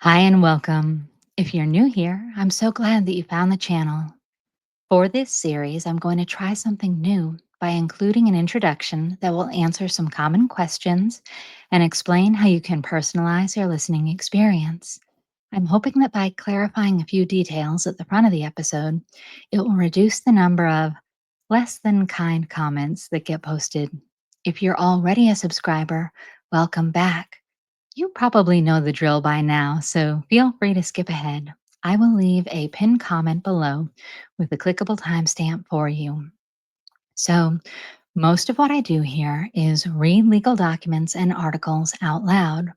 Hi and welcome. If you're new here, I'm so glad that you found the channel. For this series, I'm going to try something new by including an introduction that will answer some common questions and explain how you can personalize your listening experience. I'm hoping that by clarifying a few details at the front of the episode, it will reduce the number of less than kind comments that get posted. If you're already a subscriber, welcome back. You probably know the drill by now, so feel free to skip ahead. I will leave a pinned comment below with a clickable timestamp for you. So, most of what I do here is read legal documents and articles out loud.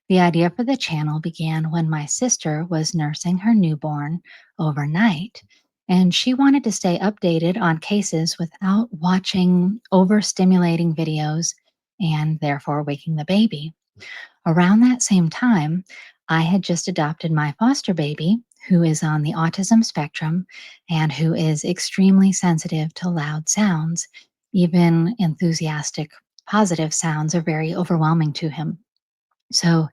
The idea for the channel began when my sister was nursing her newborn overnight, and she wanted to stay updated on cases without watching overstimulating videos and therefore waking the baby. Around that same time, I had just adopted my foster baby, who is on the autism spectrum and who is extremely sensitive to loud sounds. Even enthusiastic, positive sounds are very overwhelming to him. So,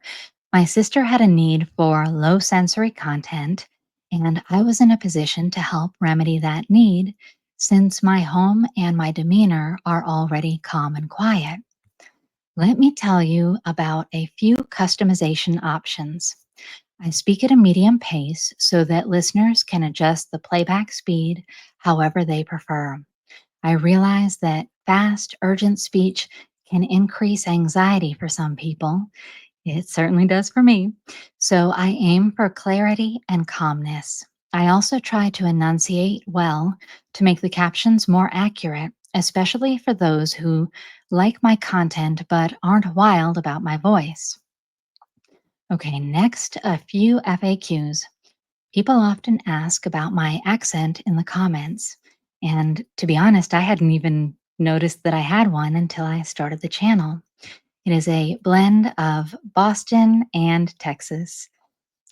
my sister had a need for low sensory content, and I was in a position to help remedy that need since my home and my demeanor are already calm and quiet. Let me tell you about a few customization options. I speak at a medium pace so that listeners can adjust the playback speed however they prefer. I realize that fast, urgent speech can increase anxiety for some people. It certainly does for me. So I aim for clarity and calmness. I also try to enunciate well to make the captions more accurate, especially for those who like my content but aren't wild about my voice. Okay, next, a few FAQs. People often ask about my accent in the comments. And to be honest, I hadn't even noticed that I had one until I started the channel. It is a blend of Boston and Texas.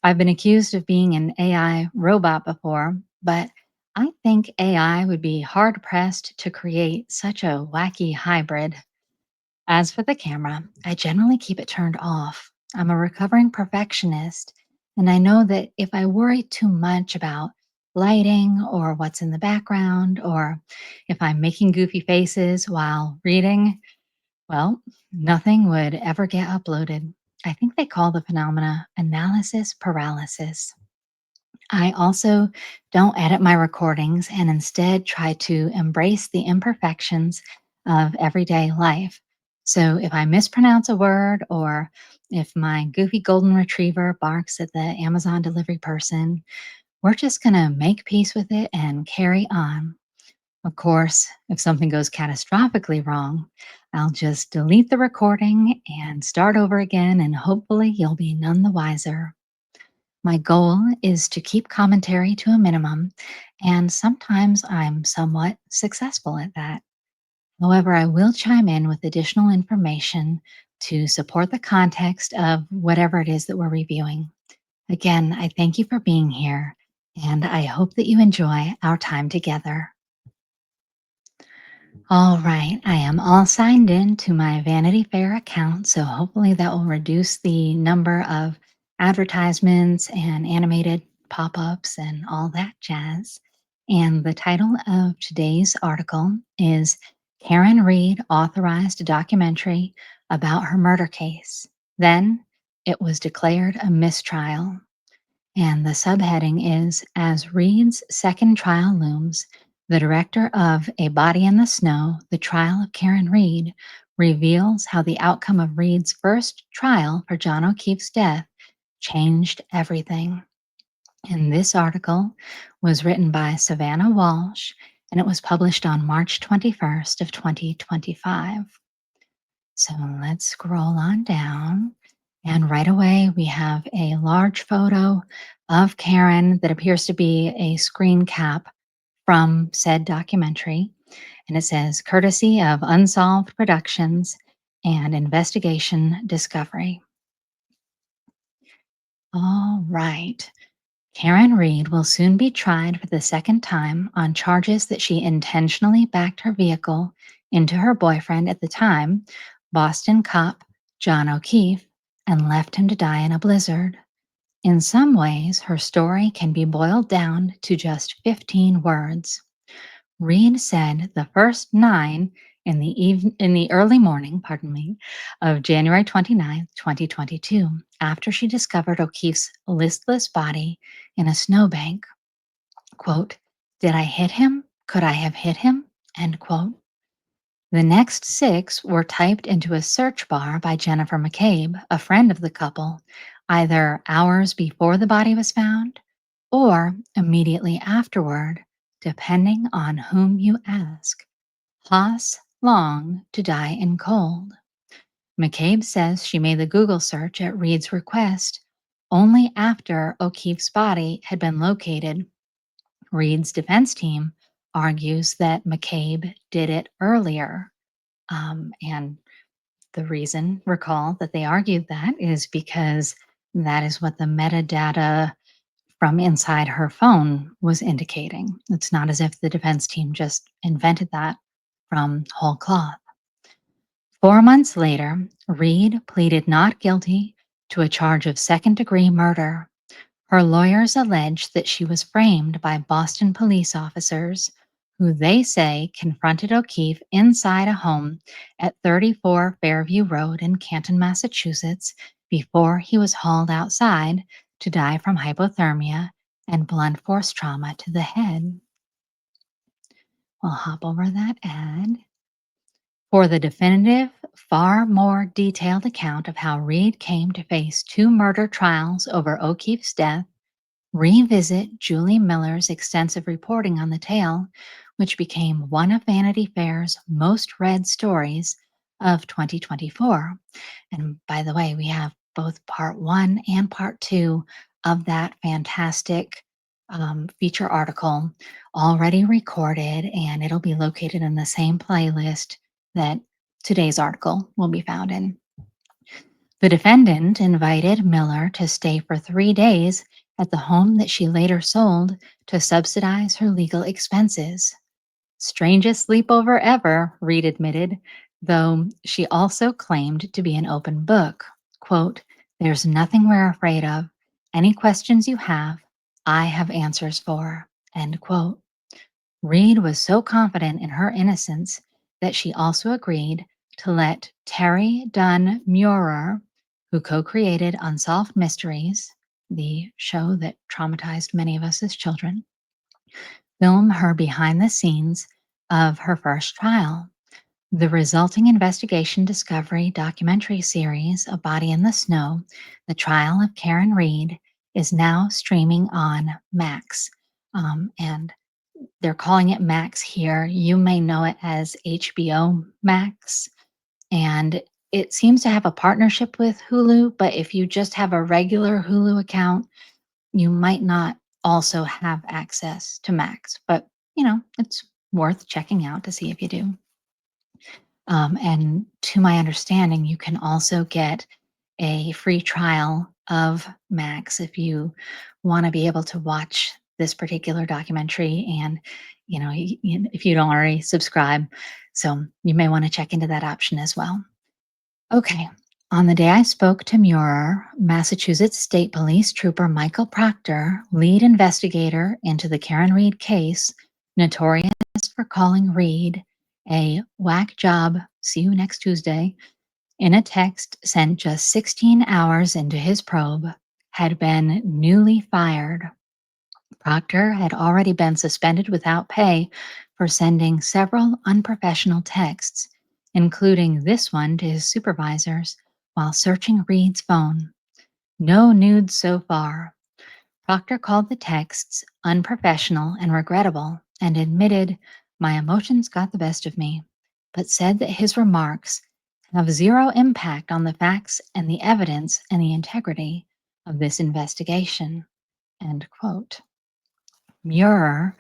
I've been accused of being an AI robot before, but I think AI would be hard pressed to create such a wacky hybrid. As for the camera, I generally keep it turned off. I'm a recovering perfectionist, and I know that if I worry too much about lighting or what's in the background, or if I'm making goofy faces while reading, well, nothing would ever get uploaded. I think they call the phenomena analysis paralysis. I also don't edit my recordings and instead try to embrace the imperfections of everyday life. So if I mispronounce a word or if my goofy golden retriever barks at the Amazon delivery person, we're just going to make peace with it and carry on. Of course, if something goes catastrophically wrong, I'll just delete the recording and start over again, and hopefully, you'll be none the wiser. My goal is to keep commentary to a minimum, and sometimes I'm somewhat successful at that. However, I will chime in with additional information to support the context of whatever it is that we're reviewing. Again, I thank you for being here, and I hope that you enjoy our time together. All right, I am all signed in to my Vanity Fair account, so hopefully that will reduce the number of advertisements and animated pop ups and all that jazz. And the title of today's article is Karen Reed Authorized a Documentary About Her Murder Case. Then it was declared a mistrial. And the subheading is As Reed's second trial looms, the director of A Body in the Snow, The Trial of Karen Reed, reveals how the outcome of Reed's first trial for John O'Keefe's death changed everything. And this article was written by Savannah Walsh, and it was published on March 21st of 2025. So let's scroll on down. And right away, we have a large photo of Karen that appears to be a screen cap from said documentary. And it says, courtesy of Unsolved Productions and Investigation Discovery. All right. Karen Reed will soon be tried for the second time on charges that she intentionally backed her vehicle into her boyfriend at the time, Boston cop John O'Keefe, and left him to die in a blizzard. In some ways, her story can be boiled down to just 15 words. Reed said the first 9 in the early morning, of January 29th, 2022, after she discovered O'Keefe's listless body in a snowbank. Quote, "Did I hit him? Could I have hit him?" End quote. The next 6 were typed into a search bar by Jennifer McCabe, a friend of the couple, either hours before the body was found or immediately afterward, depending on whom you ask. Haas long to die in cold. McCabe says she made the Google search at Reed's request only after O'Keefe's body had been located. Reed's defense team argues that McCabe did it earlier. And the reason, recall, that they argued that is because that is what the metadata from inside her phone was indicating. It's not as if the defense team just invented that from whole cloth. 4 months later, Reed pleaded not guilty to a charge of second-degree murder. Her lawyers allege that she was framed by Boston police officers who they say confronted O'Keefe inside a home at 34 Fairview Road in Canton, Massachusetts, before he was hauled outside to die from hypothermia and blunt force trauma to the head. We'll hop over that ad. For the definitive, far more detailed account of how Reed came to face 2 murder trials over O'Keefe's death, revisit Julie Miller's extensive reporting on the tale, which became one of Vanity Fair's most read stories of 2024. And by the way, we have both part 1 and part 2 of that fantastic feature article already recorded, and it'll be located in the same playlist that today's article will be found in. The defendant invited Miller to stay for 3 days at the home that she later sold to subsidize her legal expenses. Strangest sleepover ever, Reed admitted, though she also claimed to be an open book. Quote, "There's nothing we're afraid of. Any questions you have, I have answers for." End quote. Reed was so confident in her innocence that she also agreed to let Terry Dunn Muir, who co-created Unsolved Mysteries, the show that traumatized many of us as children, film her behind the scenes of her first trial. The resulting investigation discovery documentary series, A Body in the Snow, The Trial of Karen Reed, is now streaming on Max. And they're calling it Max here. You may know it as HBO Max. And it seems to have a partnership with Hulu, but if you just have a regular Hulu account, you might not also have access to Max. But, it's worth checking out to see if you do. And to my understanding, you can also get a free trial of Max if you want to be able to watch this particular documentary and if you don't already subscribe. So you may want to check into that option as well. Okay. On the day I spoke to Muir, Massachusetts State Police Trooper Michael Proctor, lead investigator into the Karen Reed case, notorious for calling Reed a whack job, see you next Tuesday, in a text sent just 16 hours into his probe, had been newly fired. Proctor had already been suspended without pay for sending several unprofessional texts, including this one to his supervisors while searching Reed's phone. No nudes so far. Proctor called the texts unprofessional and regrettable and admitted, "My emotions got the best of me," but said that his remarks have zero impact on the facts and the evidence and the integrity of this investigation. End quote. Muir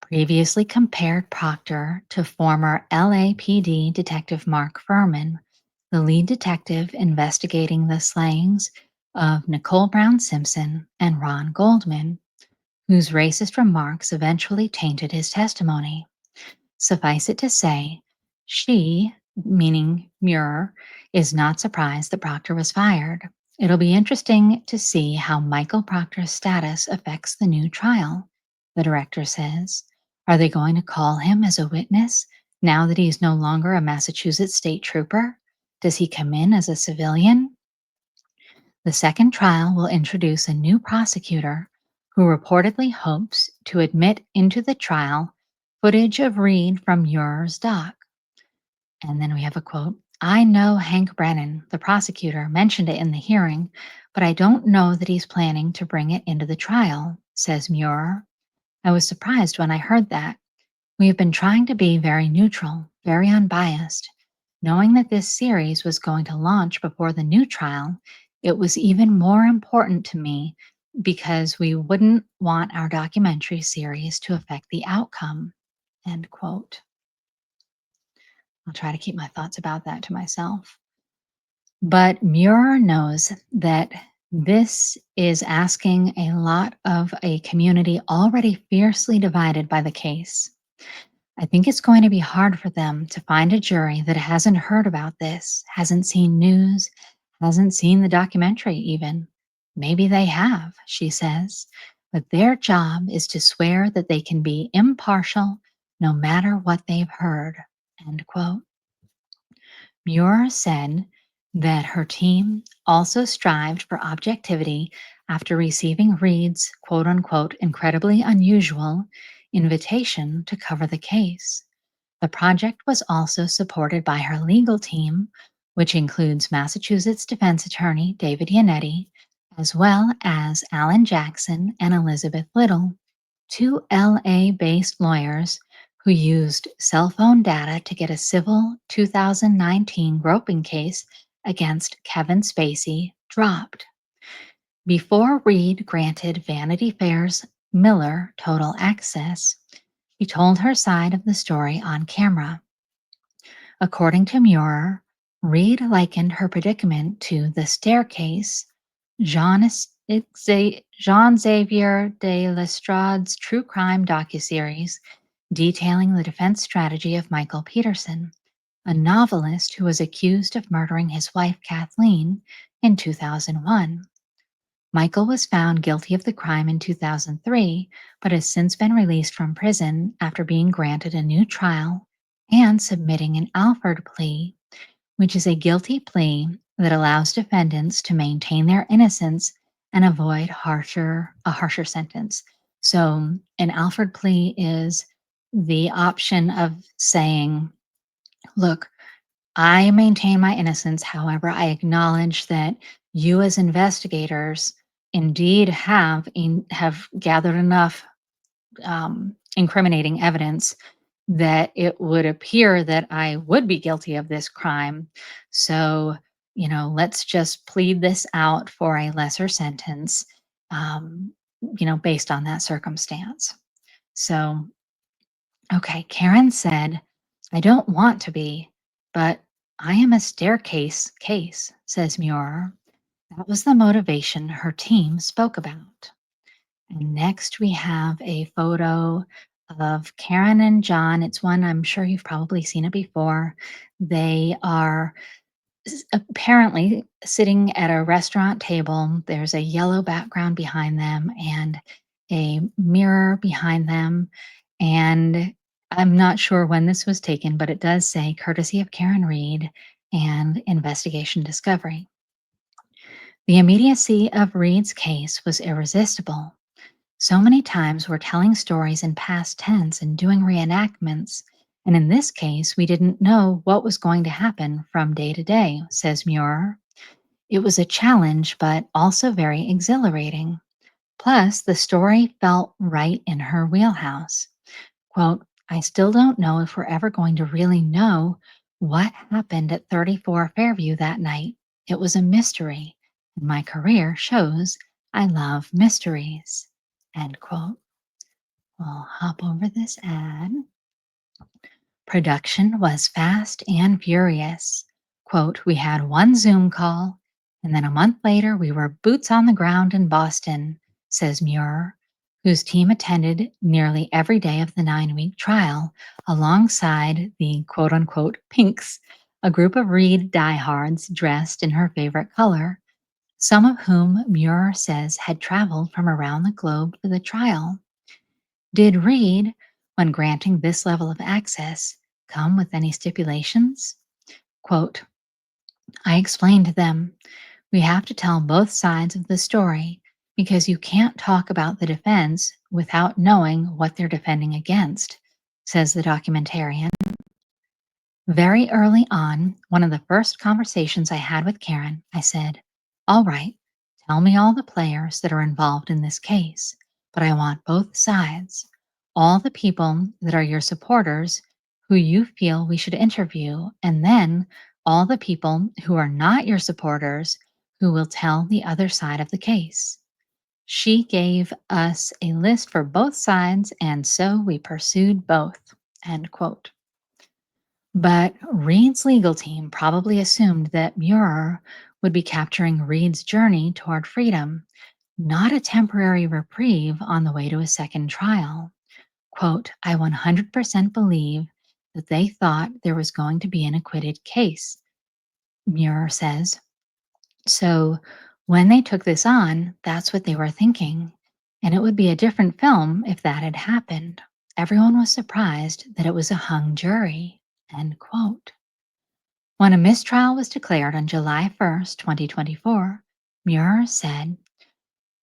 previously compared Proctor to former LAPD Detective Mark Furman, the lead detective investigating the slayings of Nicole Brown Simpson and Ron Goldman, whose racist remarks eventually tainted his testimony. Suffice it to say, she, meaning Muir, is not surprised that Proctor was fired. It'll be interesting to see how Michael Proctor's status affects the new trial, the director says. Are they going to call him as a witness now that he's no longer a Massachusetts state trooper? Does he come in as a civilian? The second trial will introduce a new prosecutor who reportedly hopes to admit into the trial footage of Reed from Muir's dock. And then we have a quote. I know Hank Brennan, the prosecutor, mentioned it in the hearing, but I don't know that he's planning to bring it into the trial, says Muir. I was surprised when I heard that. We have been trying to be very neutral, very unbiased. Knowing that this series was going to launch before the new trial, it was even more important to me because we wouldn't want our documentary series to affect the outcome. End quote. I'll try to keep my thoughts about that to myself. But Muir knows that this is asking a lot of a community already fiercely divided by the case. I think it's going to be hard for them to find a jury that hasn't heard about this, hasn't seen news, hasn't seen the documentary even. Maybe they have, she says, but their job is to swear that they can be impartial no matter what they've heard. End quote. Muir said that her team also strived for objectivity after receiving Reed's quote unquote incredibly unusual invitation to cover the case. The project was also supported by her legal team, which includes Massachusetts defense attorney David Yannetti, as well as Alan Jackson and Elizabeth Little, two LA based lawyers who used cell phone data to get a civil 2019 groping case against Kevin Spacey dropped. Before Reed granted Vanity Fair's Miller total access, he told her side of the story on camera. According to Muir, Reed likened her predicament to The Staircase, Jean Xavier de Lestrade's true crime docuseries detailing the defense strategy of Michael Peterson, a novelist who was accused of murdering his wife Kathleen in 2001. Michael was found guilty of the crime in 2003, but has since been released from prison after being granted a new trial and submitting an Alford plea, which is a guilty plea that allows defendants to maintain their innocence and avoid a harsher sentence. So, an Alford plea is the option of saying, look, I maintain my innocence. However, I acknowledge that you as investigators indeed have gathered enough incriminating evidence that it would appear that I would be guilty of this crime. So, let's just plead this out for a lesser sentence, based on that circumstance. So, okay, Karen said, I don't want to be, but I am a staircase case, says Muir. That was the motivation her team spoke about. And next we have a photo of Karen and John. It's one I'm sure you've probably seen it before. They are apparently sitting at a restaurant table. There's a yellow background behind them and a mirror behind them. And I'm not sure when this was taken, but it does say courtesy of Karen Reed and investigation discovery. The immediacy of Reed's case was irresistible. So many times we're telling stories in past tense and doing reenactments, and in this case, we didn't know what was going to happen from day to day, says Muir. It was a challenge, but also very exhilarating. Plus, the story felt right in her wheelhouse. Quote, I still don't know if we're ever going to really know what happened at 34 Fairview that night. It was a mystery, and my career shows I love mysteries. End quote. We'll hop over this ad. Production was fast and furious. Quote, we had one Zoom call, and then a month later we were boots on the ground in Boston, says Muir, whose team attended nearly every day of the 9-week trial alongside the quote unquote pinks, a group of Reed diehards dressed in her favorite color. some of whom Muir says had traveled from around the globe for the trial. Did Reed, when granting this level of access, come with any stipulations? Quote, I explained to them, we have to tell both sides of the story because you can't talk about the defense without knowing what they're defending against, says the documentarian. Very early on, one of the first conversations I had with Karen, I said, all right, tell me all the players that are involved in this case, but I want both sides, all the people that are your supporters who you feel we should interview, and then all the people who are not your supporters who will tell the other side of the case. She gave us a list for both sides, and so we pursued both. End quote. But Reed's legal team probably assumed that Muir would be capturing Reed's journey toward freedom, not a temporary reprieve on the way to a second trial. Quote, I 100% believe that they thought there was going to be an acquitted case, Muir says. So when they took this on, that's what they were thinking. And it would be a different film if that had happened. Everyone was surprised that it was a hung jury. End quote. When a mistrial was declared on July 1st, 2024, Muir said,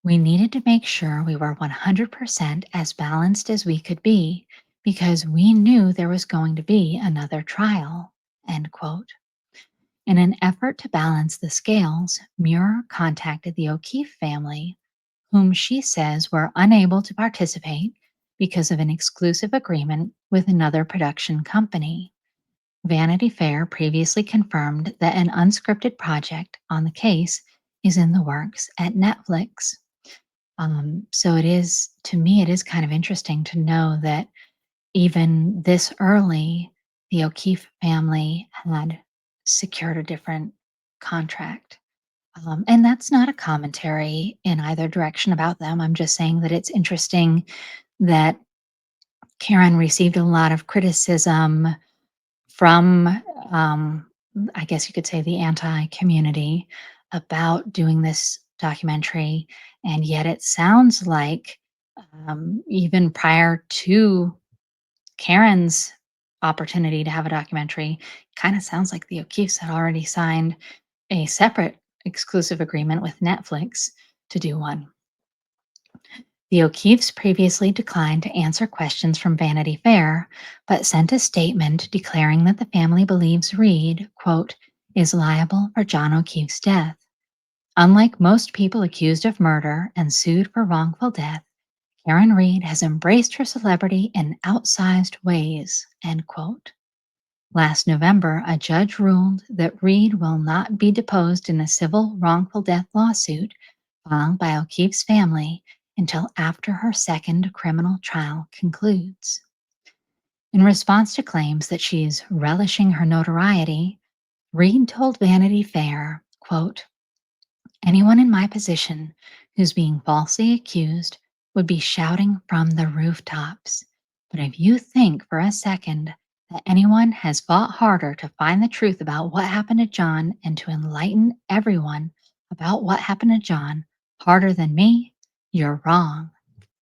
we needed to make sure we were 100% as balanced as we could be because we knew there was going to be another trial. End quote. In an effort to balance the scales, Muir contacted the O'Keefe family, whom she says were unable to participate because of an exclusive agreement with another production company. Vanity Fair previously confirmed that an unscripted project on the case is in the works at Netflix. So it is, to me, it is kind of interesting to know that even this early, the O'Keefe family had secured a different contract. And that's not a commentary in either direction about them. I'm just saying that it's interesting that Karen received a lot of criticism from, um, I guess you could say, the anti community about doing this documentary. And yet it sounds like, even prior to Karen's opportunity to have a documentary, kind of sounds like the O'Keefes had already signed a separate exclusive agreement with Netflix to do one. The O'Keefes previously declined to answer questions from Vanity Fair, but sent a statement declaring that the family believes Reed, quote, is liable for John O'Keefe's death. Unlike most people accused of murder and sued for wrongful death, Karen Reed has embraced her celebrity in outsized ways, end quote. Last November, a judge ruled that Reed will not be deposed in a civil wrongful death lawsuit filed by O'Keefe's family until after her second criminal trial concludes. In response to claims that she's relishing her notoriety, Reed told Vanity Fair, quote, anyone in my position who's being falsely accused would be shouting from the rooftops. But if you think for a second that anyone has fought harder to find the truth about what happened to John and to enlighten everyone about what happened to John harder than me, you're wrong.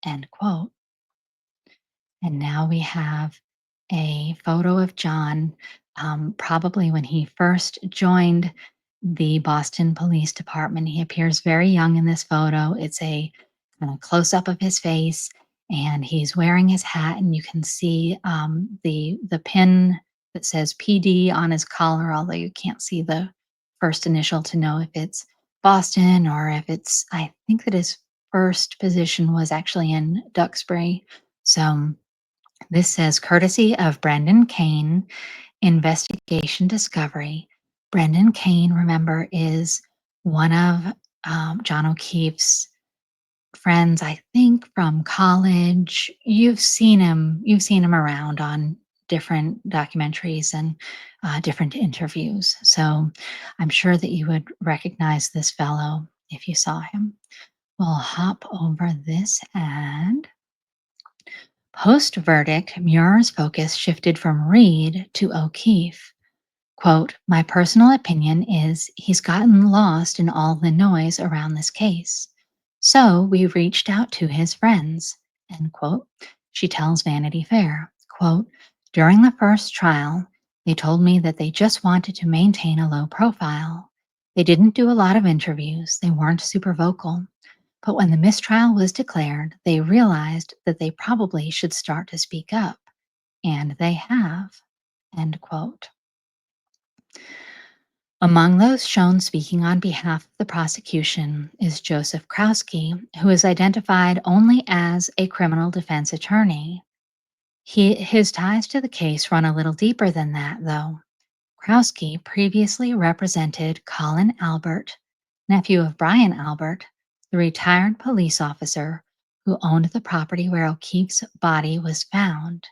End quote. And now we have a photo of John, probably when he first joined the Boston Police Department. He appears very young in this photo. It's a kind of close up of his face, and he's wearing his hat, and you can see the pin that says PD on his collar, although you can't see the first initial to know if it's Boston or if it's. I think that his first position was actually in Duxbury. So this says, courtesy of Brendan Kane, Investigation Discovery. Brendan Kane, remember, is one of John O'Keefe's friends, I think, from college. You've seen him. You've seen him around on different documentaries and different interviews. So I'm sure that you would recognize this fellow if you saw him. We'll hop over this ad. Post verdict, Muir's focus shifted from Reed to O'Keefe. Quote, "My personal opinion is he's gotten lost in all the noise around this case. So we reached out to his friends." End quote. She tells Vanity Fair, quote, "During the first trial, they told me that they just wanted to maintain a low profile. They didn't do a lot of interviews, they weren't super vocal. But when the mistrial was declared, they realized that they probably should start to speak up. And they have." End quote. Among those shown speaking on behalf of the prosecution is Joseph Krowski, who is identified only as a criminal defense attorney. His ties to the case run a little deeper than that, though. Krowski previously represented Colin Albert, nephew of Brian Albert, the retired police officer who owned the property where O'Keefe's body was found.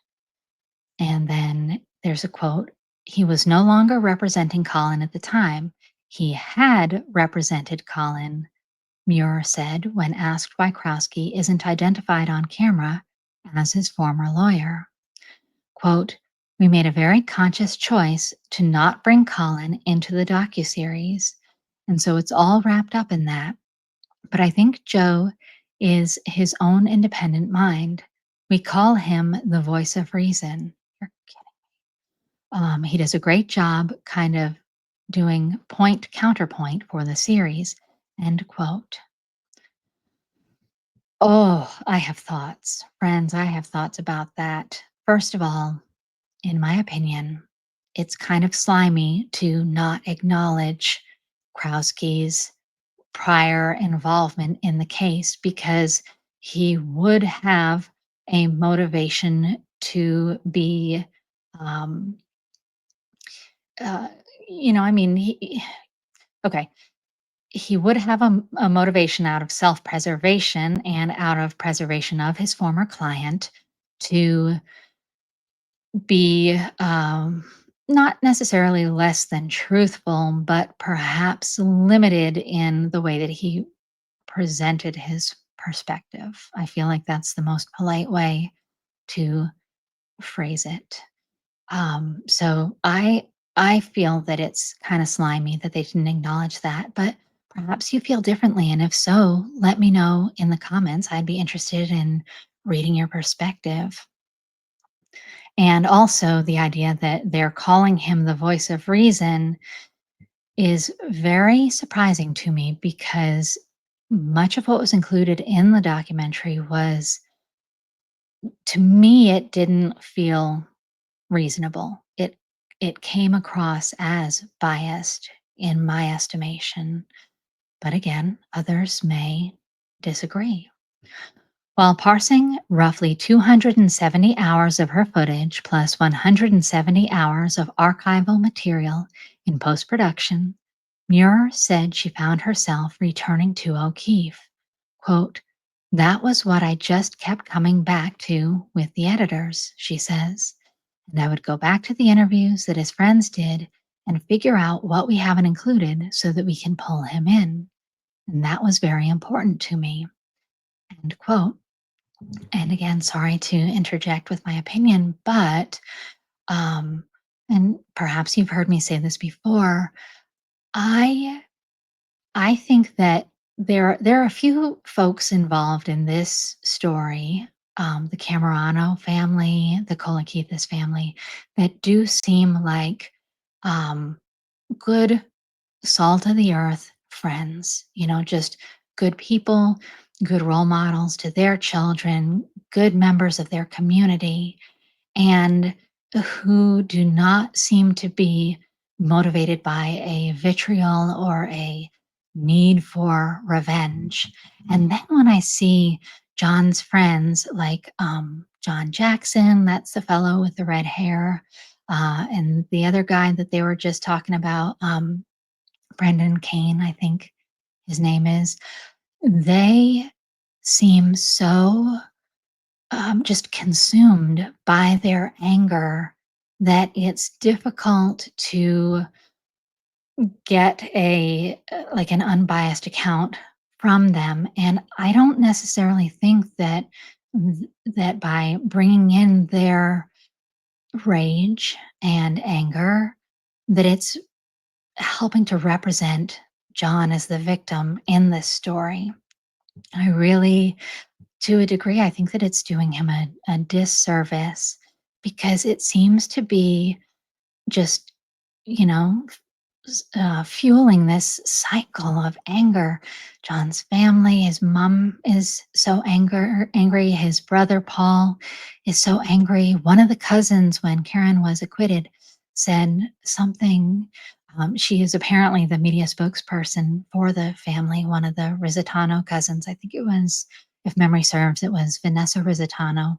And then there's a quote, "He was no longer representing Colin at the time. He had represented Colin," Muir said when asked why Krowski isn't identified on camera as his former lawyer. Quote, "We made a very conscious choice to not bring Colin into the docuseries, and so it's all wrapped up in that. But I think Joe is his own independent mind. We call him the voice of reason." You're He does a great job kind of doing point counterpoint for the series. End quote. Oh, I have thoughts. Friends, I have thoughts about that. First of all, in my opinion, it's kind of slimy to not acknowledge Krowski's prior involvement in the case because he would have a motivation to be um, uh, I mean, okay, he would have a motivation out of self preservation and out of preservation of his former client to be not necessarily less than truthful, but perhaps limited in the way that he presented his perspective. I feel like that's the most polite way to phrase it. So I feel that it's kind of slimy that they didn't acknowledge that, but perhaps you feel differently. And if so, let me know in the comments. I'd be interested in reading your perspective. And also the idea that they're calling him the voice of reason is very surprising to me because much of what was included in the documentary was, to me, it didn't feel reasonable. It came across as biased in my estimation, but again, others may disagree. While parsing roughly 270 hours of her footage plus 170 hours of archival material in post production, Muir said she found herself returning to O'Keefe. Quote, "That was what I just kept coming back to with the editors," she says. "And I would go back to the interviews that his friends did and figure out what we haven't included so that we can pull him in. And that was very important to me." End quote. And again, sorry to interject with my opinion, but um, and perhaps you've heard me say this before, I I think that there are a few folks involved in this story, the Camerano family, the Kolakithis family, that do seem like um, good, salt of the earth friends. Just good people, good role models to their children, good members of their community, and who do not seem to be motivated by a vitriol or a need for revenge. And then when I see John's friends, like John Jackson, that's the fellow with the red hair, and the other guy that they were just talking about, Brendan Kane, I think his name is, they seem so just consumed by their anger that it's difficult to get like an unbiased account from them. And I don't necessarily think that by bringing in their rage and anger that it's helping to represent John as the victim in this story. I really, to a degree, I think that it's doing him a disservice because it seems to be just, you know, fueling this cycle of anger. John's family, his mom is so angry. His brother Paul is so angry. One of the cousins, when Karen was acquitted, said something. She is apparently the media spokesperson for the family. One of the Risitano cousins, I think it was, if memory serves, it was Vanessa Risitano,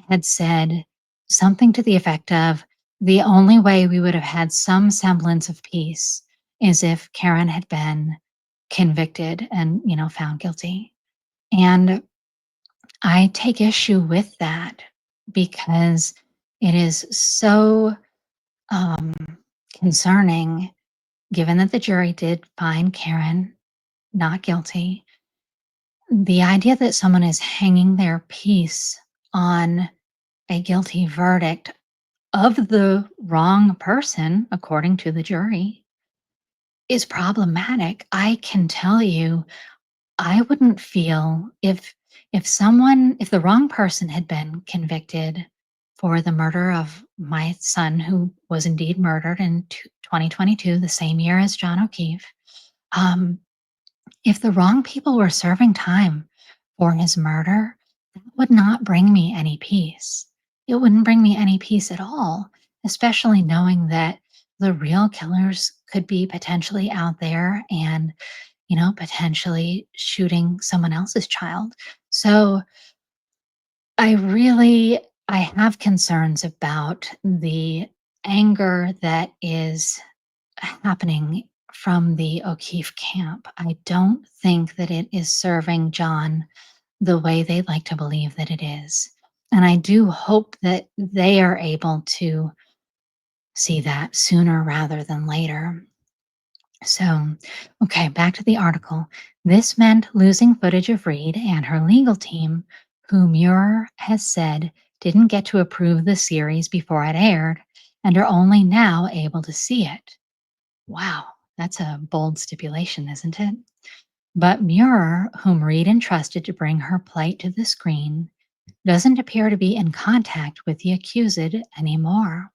had said something to the effect of, "The only way we would have had some semblance of peace is if Karen had been convicted and, found guilty." And I take issue with that because it is so, um, concerning, given that the jury did find Karen not guilty. The idea that someone is hanging their peace on a guilty verdict of the wrong person, according to the jury, is problematic. I can tell you, I wouldn't feel if the wrong person had been convicted for the murder of my son, who was indeed murdered in 2022, the same year as John O'Keefe. Um, if the wrong people were serving time for his murder, that would not bring me any peace. It wouldn't bring me any peace at all, especially knowing that the real killers could be potentially out there and, potentially shooting someone else's child. So I have concerns about the anger that is happening from the O'Keefe camp. I don't think that it is serving John the way they like to believe that it is. And I do hope that they are able to see that sooner rather than later. So, okay, back to the article. This meant losing footage of Reed and her legal team, who Muir has said didn't get to approve the series before it aired and are only now able to see it. Wow, that's a bold stipulation, isn't it? But Muir, whom Reed entrusted to bring her plight to the screen, doesn't appear to be in contact with the accused anymore.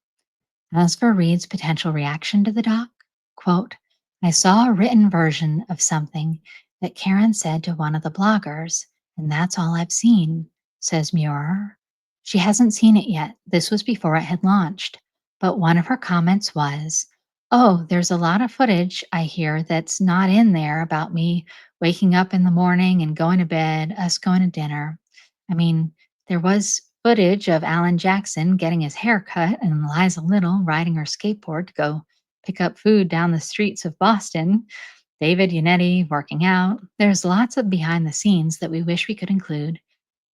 As for Reed's potential reaction to the doc, quote, "I saw a written version of something that Karen said to one of the bloggers, and that's all I've seen," says Muir. She hasn't seen it yet. This was before it had launched. But one of her comments was, "Oh, there's a lot of footage I hear that's not in there about me waking up in the morning and going to bed, us going to dinner." I mean, there was footage of Alan Jackson getting his hair cut and Liza Little riding her skateboard to go pick up food down the streets of Boston, David Yannetti working out. There's lots of behind the scenes that we wish we could include.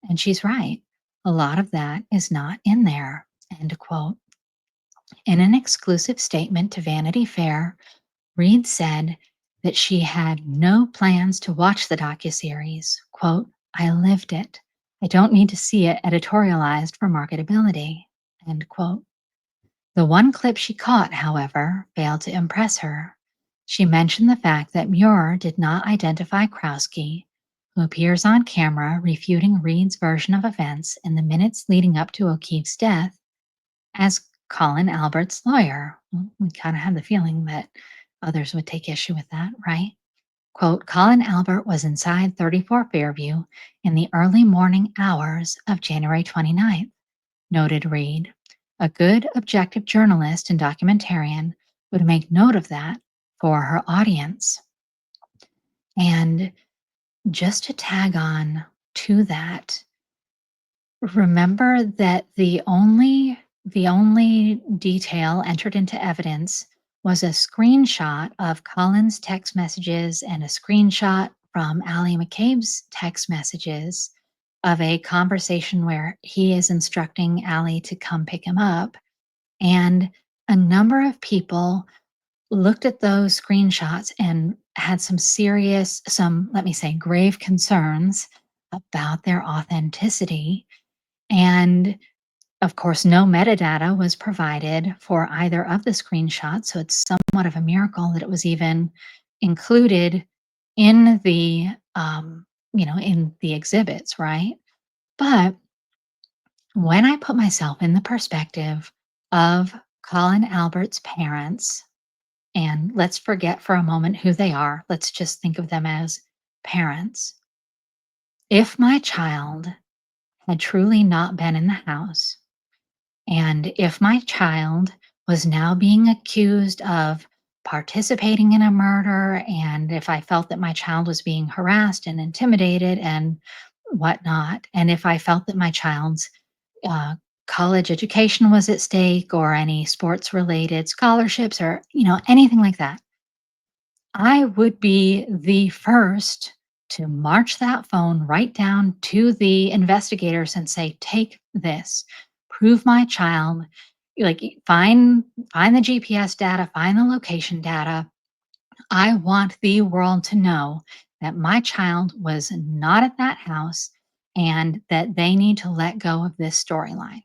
And she's right. A lot of that is not in there. End quote. In an exclusive statement to Vanity Fair, Reed said that she had no plans to watch the docuseries. Quote, "I lived it. I don't need to see it editorialized for marketability." End quote. The one clip she caught, however, failed to impress her. She mentioned the fact that Muir did not identify Krowski, who appears on camera refuting Reed's version of events in the minutes leading up to O'Keefe's death, as Colin Albert's lawyer. Well, we kind of had the feeling that others would take issue with that, right? Quote, "Colin Albert was inside 34 Fairview in the early morning hours of January 29th, noted Reed. A good, objective journalist and documentarian would make note of that for her audience." And just to tag on to that, remember that the only detail entered into evidence was a screenshot of Colin's text messages and a screenshot from Allie McCabe's text messages of a conversation where he is instructing Allie to come pick him up. And a number of people looked at those screenshots and had let me say, grave concerns about their authenticity. And Of course, no metadata was provided for either of the screenshots, so it's somewhat of a miracle that it was even included in in the exhibits, right? But when I put myself in the perspective of Colin Albert's parents, and let's forget for a moment who they are, let's just think of them as parents. If my child had truly not been in the house, and if my child was now being accused of participating in a murder, and if I felt that my child was being harassed and intimidated and whatnot, and if I felt that my child's uh, college education was at stake or any sports related scholarships or anything like that, I would be the first to march that phone right down to the investigators and say, "Take this. Prove my child, like, find the GPS data, find the location data. I want the world to know that my child was not at that house and that they need to let go of this storyline."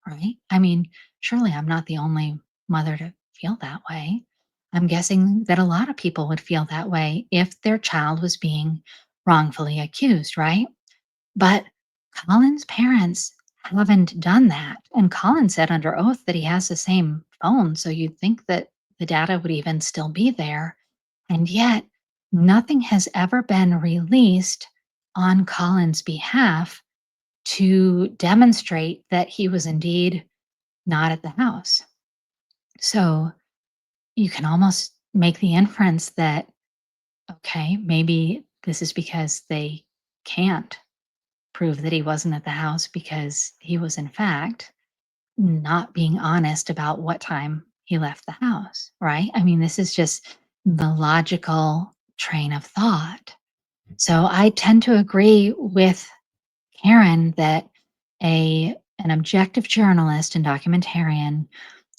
Right? I mean, surely I'm not the only mother to feel that way. I'm guessing that a lot of people would feel that way if their child was being wrongfully accused, right? But Colin's parents haven't done that. And Colin said under oath that he has the same phone. So you'd think that the data would even still be there. And yet, nothing has ever been released on Colin's behalf to demonstrate that he was indeed not at the house. So you can almost make the inference that, okay, maybe this is because they can't prove that he wasn't at the house because he was, in fact, not being honest about what time he left the house, right? I mean, this is just the logical train of thought. So I tend to agree with Karen that an objective journalist and documentarian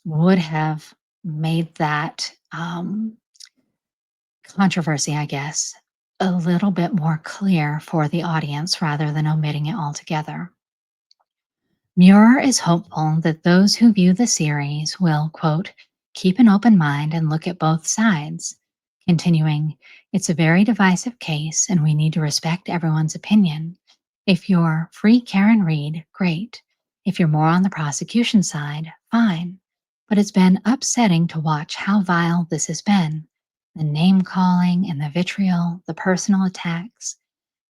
would have made that controversy, I guess, a little bit more clear for the audience rather than omitting it altogether. Muir is hopeful that those who view the series will, quote, keep an open mind and look at both sides, continuing, it's a very divisive case and we need to respect everyone's opinion. If you're free Karen Reed, great. If you're more on the prosecution side, fine. But it's been upsetting to watch how vile this has been. The name calling and the vitriol, the personal attacks.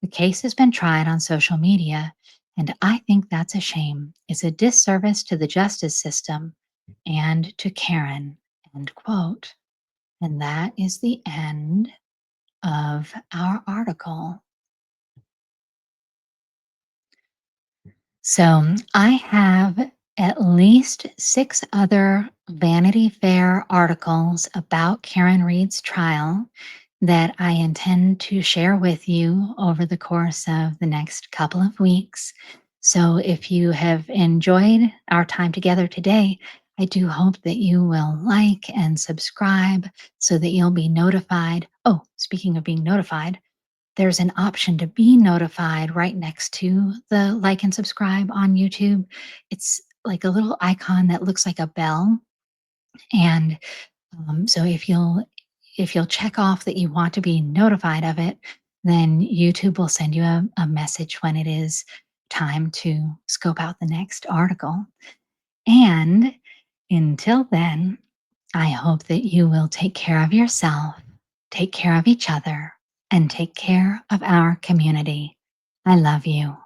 The case has been tried on social media, and I think that's a shame. It's a disservice to the justice system and to Karen, end quote. And that is the end of our article. So I have at least 6 other Vanity Fair articles about Karen Reed's trial that I intend to share with you over the course of the next couple of weeks. So if you have enjoyed our time together today, I do hope that you will like and subscribe so that you'll be notified. Oh, speaking of being notified, there's an option to be notified right next to the like and subscribe on YouTube. It's like a little icon that looks like a bell. And so if you'll check off that you want to be notified of it, then YouTube will send you a message when it is time to scope out the next article. And until then, I hope that you will take care of yourself, take care of each other, and take care of our community. I love you.